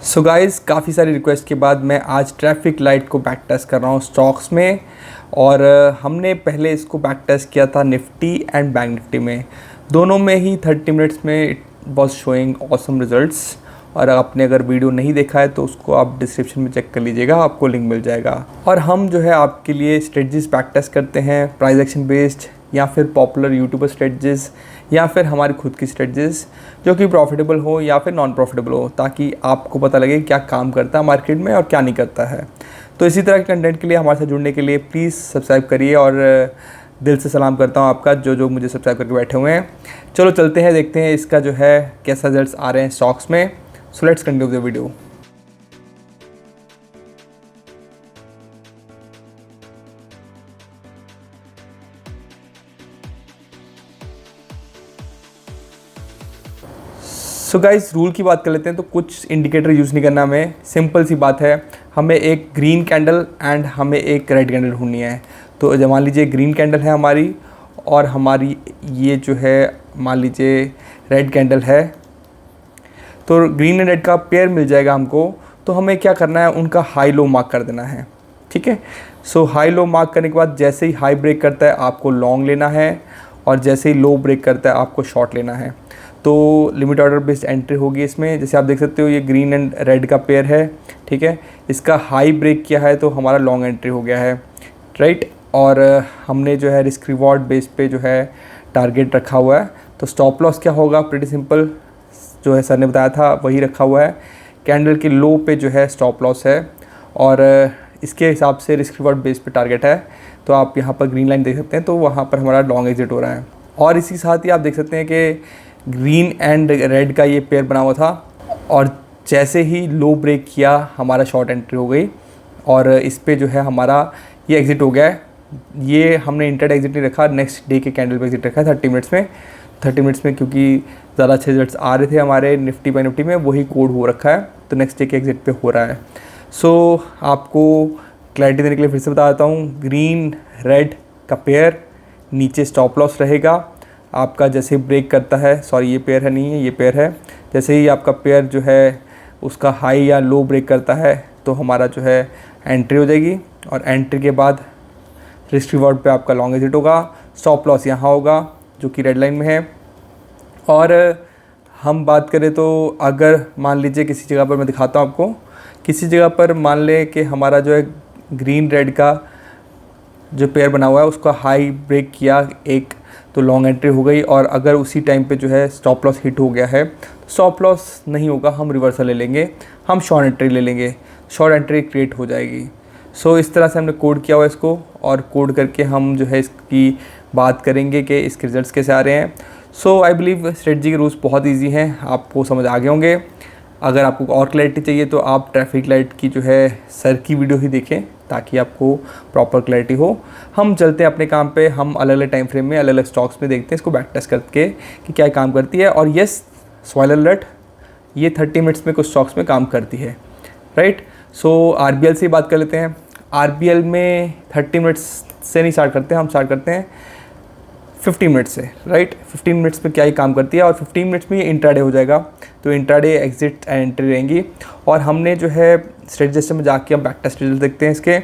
So guys, काफ़ी सारी request के बाद मैं आज ट्रैफिक लाइट को बैक टेस्ट कर रहा हूँ स्टॉक्स में। और हमने पहले इसको बैक टेस्ट किया था निफ्टी एंड बैंक निफ्टी में। दोनों में ही 30 मिनट्स में it was showing awesome results. और आपने अगर वीडियो नहीं देखा है तो उसको आप डिस्क्रिप्शन में चेक कर लीजिएगा, आपको लिंक मिल जाएगा। और हम जो है आपके लिए स्ट्रेटजीज बैक टेस्ट करते हैं, प्राइस एक्शन बेस्ड या फिर पॉपुलर यूट्यूबर स्ट्रेटजीज या फिर हमारी खुद की स्ट्रेटजीज जो कि प्रॉफिटेबल हो या फिर नॉन प्रॉफिटेबल हो, ताकि आपको पता लगे क्या काम करता है मार्केट में और क्या नहीं करता है। तो इसी तरह के कंटेंट के लिए हमारे साथ जुड़ने के लिए प्लीज़ सब्सक्राइब करिए। और दिल से सलाम करता हूँ आपका जो मुझे सब्सक्राइब करके बैठे हुए हैं। चलो चलते हैं, देखते हैं इसका जो है कैसा रिजल्ट्स आ रहे हैं स्टॉक्स में। So let's continue the video. So guys, rule की बात कर लेते हैं। तो कुछ इंडिकेटर यूज़ नहीं करना हमें, सिंपल सी बात है। हमें एक ग्रीन कैंडल एंड हमें एक रेड कैंडल ढूंढनी है। तो जब मान लीजिए ग्रीन कैंडल है हमारी और हमारी ये जो है मान लीजिए रेड कैंडल है, तो ग्रीन एंड रेड का पेयर मिल जाएगा हमको। तो हमें क्या करना है, उनका हाई लो मार्क कर देना है। ठीक है। सो हाई लो मार्क करने के बाद जैसे ही हाई ब्रेक करता है आपको लॉन्ग लेना है, और जैसे ही लो ब्रेक करता है आपको शॉर्ट लेना है। तो लिमिट ऑर्डर बेस्ड एंट्री होगी इसमें। जैसे आप देख सकते हो ये ग्रीन एंड रेड का पेयर है। ठीक है। इसका हाई ब्रेक किया है तो हमारा लॉन्ग एंट्री हो गया है, राइट। और हमने जो है रिस्क रिवॉर्ड बेस पे जो है टारगेट रखा हुआ है। तो स्टॉप लॉस क्या होगा, प्रीटी सिंपल, जो है सर ने बताया था वही रखा हुआ है। कैंडल के लो पे जो है स्टॉप लॉस है और इसके हिसाब से रिस्क रिवॉर्ड बेस पे टारगेट है। तो आप यहाँ पर ग्रीन लाइन देख सकते हैं, तो वहाँ पर हमारा लॉन्ग एग्जिट हो रहा है। और इसी के साथ ही आप देख सकते हैं कि ग्रीन एंड रेड का ये पेयर बना हुआ था और जैसे ही लो ब्रेक किया हमारा शॉर्ट एंट्री हो गई और इस पे जो है हमारा ये एग्ज़िट हो गया है। ये हमने इंटरडे एग्जिट नहीं रखा, नेक्स्ट डे के कैंडल पे एग्जिट रखा है 30 मिनट्स में। 30 मिनट्स में क्योंकि ज़्यादा अच्छे रिजल्ट्स आ रहे थे हमारे निफ्टी बाय निफ्टी में, वही कोड हो रखा है, तो नेक्स्ट डे के एग्जिट पे हो रहा है। सो आपको क्लैरिटी देने के लिए फिर से बता देता हूँ, ग्रीन रेड का पेयर नीचे स्टॉप लॉस रहेगा आपका। जैसे ही ब्रेक करता है, सॉरी ये पेयर है नहीं है, ये पेयर है। जैसे ही आपका पेयर जो है उसका हाई या लो ब्रेक करता है तो हमारा जो है एंट्री हो जाएगी। और एंट्री के बाद रिस्क रिवॉर्ड पे आपका लॉन्ग एग्जिट होगा। स्टॉप लॉस यहाँ होगा जो कि रेड लाइन में है। और हम बात करें तो अगर मान लीजिए किसी जगह पर, मैं दिखाता हूँ आपको, किसी जगह पर मान लें कि हमारा जो है ग्रीन रेड का जो पेयर बना हुआ है उसका हाई ब्रेक किया एक, तो लॉन्ग एंट्री हो गई। और अगर उसी टाइम पे जो है स्टॉप लॉस हिट हो गया है, स्टॉप लॉस नहीं होगा, हम रिवर्सल ले लेंगे, हम शॉर्ट एंट्री ले लेंगे, शॉर्ट एंट्री क्रिएट हो जाएगी। सो इस तरह से हमने कोड किया हुआ है इसको, और कोड करके हम जो है इसकी बात करेंगे कि इसके रिजल्ट्स कैसे आ रहे हैं। सो आई बिलीव स्ट्रेटजी के रूल्स बहुत ईजी हैं, आपको समझ आ गए होंगे। अगर आपको और क्लैरिटी चाहिए तो आप ट्रैफिक लाइट की जो है सर की वीडियो ही देखें ताकि आपको प्रॉपर क्लैरिटी हो। हम चलते हैं अपने काम पे, हम अलग अलग टाइम फ्रेम में अलग अलग स्टॉक्स में देखते हैं इसको बैक टेस्ट करके कि क्या काम करती है। और येस, स्पॉइलर अलर्ट, ये 30 मिनट्स में कुछ स्टॉक्स में काम करती है, राइट। सो आरबीएल से बात कर लेते हैं। आरबीएल में 30 मिनट्स से नहीं स्टार्ट करते, हम स्टार्ट करते हैं 15 मिनट्स से, राइट। 15 मिनट्स में क्या ही काम करती है और 15 मिनट्स में ये इंट्राडे हो जाएगा। तो इंट्राडे एग्जिट एंड एंट्री रहेंगी। और हमने जो है स्ट्रेटजी सिस्टम में जाके हम बैक टेस्ट रिजल्ट देखते हैं इसके।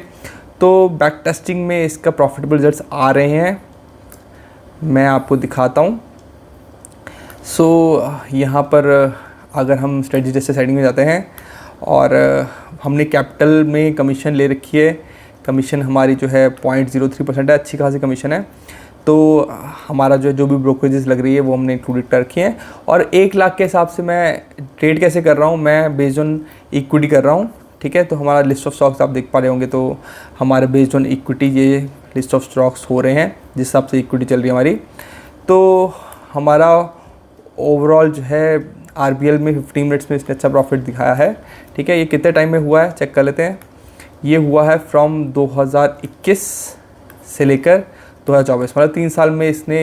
तो बैक टेस्टिंग में इसका प्रॉफिटेबल रिजल्ट्स आ रहे हैं, मैं आपको दिखाता हूँ। सो यहाँ पर अगर हम स्ट्रेटजी जैसे सेटिंग में जाते हैं और हमने कैपिटल में कमीशन ले रखी है, कमीशन हमारी जो है 0.03% है, अच्छी खासी कमीशन है। तो हमारा जो भी ब्रोकरेजेस लग रही है वो हमने इंक्लूडेड कर रखी हैं। और 1 लाख के हिसाब से मैं ट्रेड कैसे कर रहा हूँ, मैं बेस्ड ऑन इक्विटी कर रहा हूँ। ठीक है। तो हमारा लिस्ट ऑफ स्टॉक्स आप देख पा रहे होंगे, तो हमारे बेस्ड ऑन इक्विटी ये लिस्ट ऑफ स्टॉक्स हो रहे हैं जिस हिसाब से इक्विटी चल रही है हमारी। तो हमारा ओवरऑल जो है आरबीएल में 15 मिनट्स में इसने अच्छा प्रॉफिट दिखाया है। ठीक है। ये कितने टाइम में हुआ है चेक कर लेते हैं। ये हुआ है फ्रॉम 2021 से लेकर 2024, मतलब 3 साल में इसने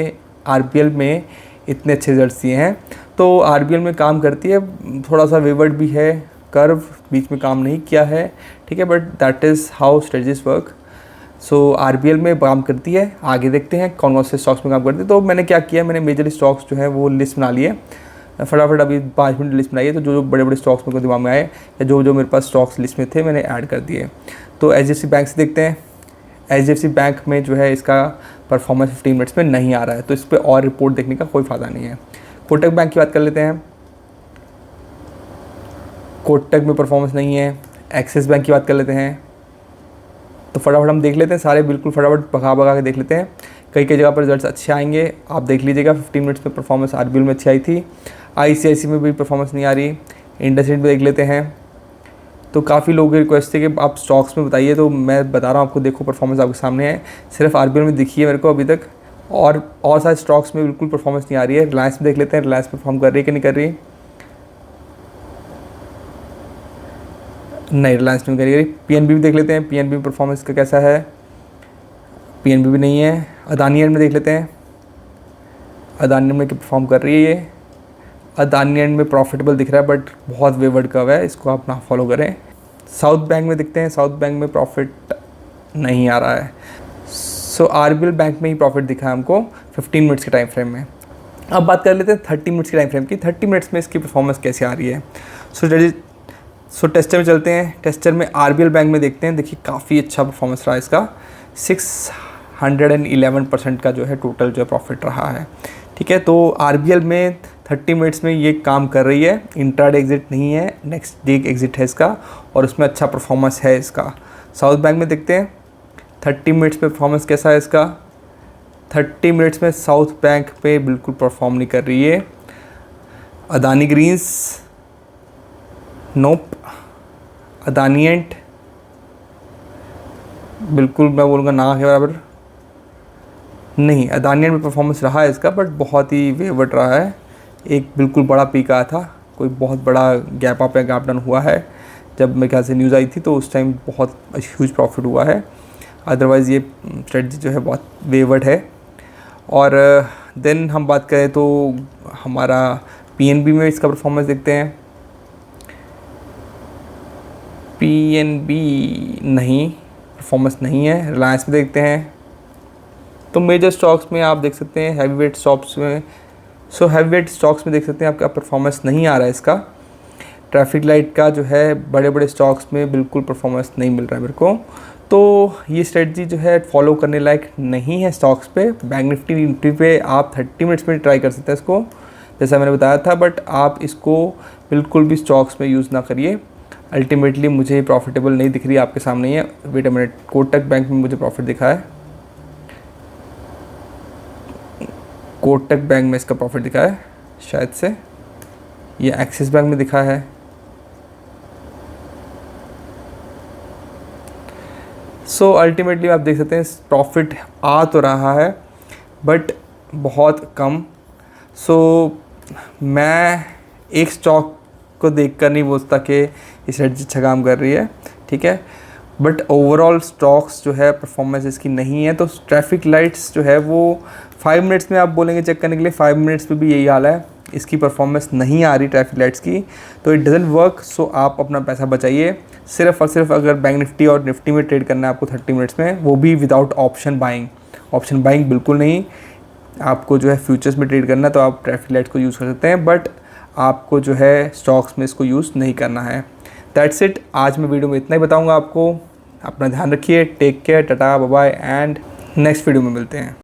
आरबीएल में इतने अच्छे रिजल्ट्स दिए हैं। तो आरबीएल में काम करती है, थोड़ा सा वेवर्ड भी है, कर्व बीच में काम नहीं किया है। ठीक है, but that is how strategies work. So RBL में काम करती है। आगे देखते हैं कौन कौन से स्टॉक्स में काम करती है। तो मैंने क्या किया, मैंने मेजर स्टॉक्स जो है वो लिस्ट बना लिए। फटाफट अभी 5 मिनट लिस्ट बनाइए, तो जो जो बड़े बड़े स्टॉक्स मेरे को दिमाग में आए या जो जो मेरे पास स्टॉक्स लिस्ट में थे मैंने ऐड कर दिए। तो HDFC बैंक से देखते हैं। HDFC बैंक में जो है इसका परफॉर्मेंस 15 मिनट्स में नहीं आ रहा है, तो इस पर और रिपोर्ट देखने का कोई फ़ायदा नहीं है। कोटक बैंक की बात कर लेते हैं। कोटक में परफॉर्मेंस नहीं है। एक्सिस बैंक की बात कर लेते हैं। तो फटाफट हम देख लेते हैं सारे, बिल्कुल फटाफट भगा भगा के देख लेते हैं। कई कई जगह पर रिजल्ट्स अच्छे आएंगे, आप देख लीजिएगा। 15 मिनट्स में परफॉर्मेंस RBL में अच्छी आई थी। ICICI में भी परफॉर्मेंस नहीं आ रही। इंडसइंड में देख लेते हैं। तो काफ़ी लोगों की रिक्वेस्ट है कि आप स्टॉक्स में बताइए, तो मैं बता रहा हूँ आपको, देखो परफॉर्मेंस आपके सामने है। सिर्फ RBL में दिखी है मेरे को अभी तक, और सारे स्टॉक्स में बिल्कुल परफॉर्मेंस नहीं आ रही है। रिलायंस में देख लेते हैं, रिलायंस परफॉर्म कर रही है कि नहीं कर रही। नहीं, रिलायंस नहीं कर रही। PNB भी देख लेते हैं, PNB में परफॉर्मेंस का कैसा है। PNB भी नहीं है। अदानी एंड में देख लेते हैं, अदानी एंड में परफॉर्म कर रही है ये। अदानी एंड में प्रॉफिटेबल दिख रहा है, बट बहुत वेवर्ड कर्व है, इसको आप ना फॉलो करें। साउथ बैंक में देखते हैं, साउथ बैंक में प्रॉफिट नहीं आ रहा है। सो RBL बैंक में ही प्रॉफिट दिखा है हमको 15 मिनट्स के टाइम फ्रेम में। अब बात कर लेते हैं 30 मिनट्स के टाइम फ्रेम की। 30 मिनट्स में इसकी परफॉर्मेंस कैसे आ रही है। सो टेस्टर में चलते हैं। टेस्टर में RBL बैंक में देखते हैं। देखिए काफ़ी अच्छा परफॉर्मेंस रहा इसका, 611% का जो है टोटल जो है प्रॉफिट रहा है। ठीक है, तो RBL में 30 मिनट्स में ये काम कर रही है। इंट्राडे एग्जिट नहीं है, नेक्स्ट डे एग्जिट है इसका, और उसमें अच्छा परफॉर्मेंस है इसका। साउथ बैंक में देखते हैं 30 मिनट्स में परफॉर्मेंस कैसा है इसका। 30 मिनट्स में साउथ बैंक पे बिल्कुल परफॉर्म नहीं कर रही है। Adani Greens nope. Adani and बिल्कुल मैं बोलूँगा ना के बराबर नहीं। अदानी एंड में परफॉर्मेंस रहा है इसका, बट बहुत ही वेवर्ड रहा है। एक बिल्कुल बड़ा पीक आया था, कोई बहुत बड़ा गैप अप या गैप डाउन हुआ है। जब मेरे ख्याल से न्यूज़ आई थी तो उस टाइम बहुत ह्यूज प्रॉफिट हुआ है। अदरवाइज़ ये स्ट्रेटजी जो है बहुत वेवर्ड है। और देन हम बात करें तो हमारा PNB में इसका परफॉर्मेंस देखते हैं। PNB नहीं, परफॉर्मेंस नहीं है। रिलायंस में देखते हैं। तो मेजर स्टॉक्स में आप देख सकते हैं, हैवी वेट स्टॉक्स में, हैवी वेट स्टॉक्स में देख सकते हैं आपका परफॉर्मेंस नहीं आ रहा है इसका। ट्रैफिक लाइट का जो है बड़े बड़े स्टॉक्स में बिल्कुल परफॉर्मेंस नहीं मिल रहा है मेरे को। तो ये स्ट्रेटजी जो है फॉलो करने लायक नहीं है स्टॉक्स पे। बैंक निफ्टी पे आप 30 मिनट्स में ट्राई कर सकते हैं इसको, जैसा मैंने बताया था, बट आप इसको बिल्कुल भी स्टॉक्स में यूज़ ना करिए। अल्टीमेटली मुझे प्रॉफिटेबल नहीं दिख रही है, आपके सामने ही है। Wait a minute, Kotak bank में मुझे प्रॉफिट दिखा है। कोटक बैंक में इसका प्रॉफिट दिखा है शायद से, ये एक्सिस बैंक में दिखा है। सो अल्टीमेटली आप देख सकते हैं प्रॉफिट आ तो रहा है बट बहुत कम। मैं एक स्टॉक को देखकर नहीं बोलता कि ये स्ट्रेटजी अच्छा काम कर रही है, ठीक है, बट ओवरऑल स्टॉक्स जो है परफॉर्मेंस इसकी नहीं है। तो ट्रैफिक लाइट्स जो है वो 5 मिनट्स में आप बोलेंगे चेक करने के लिए, 5 मिनट्स पे भी यही हाल है, इसकी परफॉर्मेंस नहीं आ रही ट्रैफिक लाइट्स की, तो इट डजंट वर्क। सो आप अपना पैसा बचाइए। सिर्फ और सिर्फ अगर बैंक निफ्टी और निफ्टी में ट्रेड करना है आपको 30 मिनट्स में, वो भी without option buying. Option buying बिल्कुल नहीं। आपको जो है फ्यूचर्स में ट्रेड करना है तो आप ट्रैफिक लाइट्स को यूज़ कर सकते हैं, बट आपको जो है स्टॉक्स में इसको यूज़ नहीं करना है। That's it. आज मैं वीडियो में इतना ही बताऊंगा आपको। अपना ध्यान रखिए। Take care, tata, bye bye, and next video में मिलते हैं।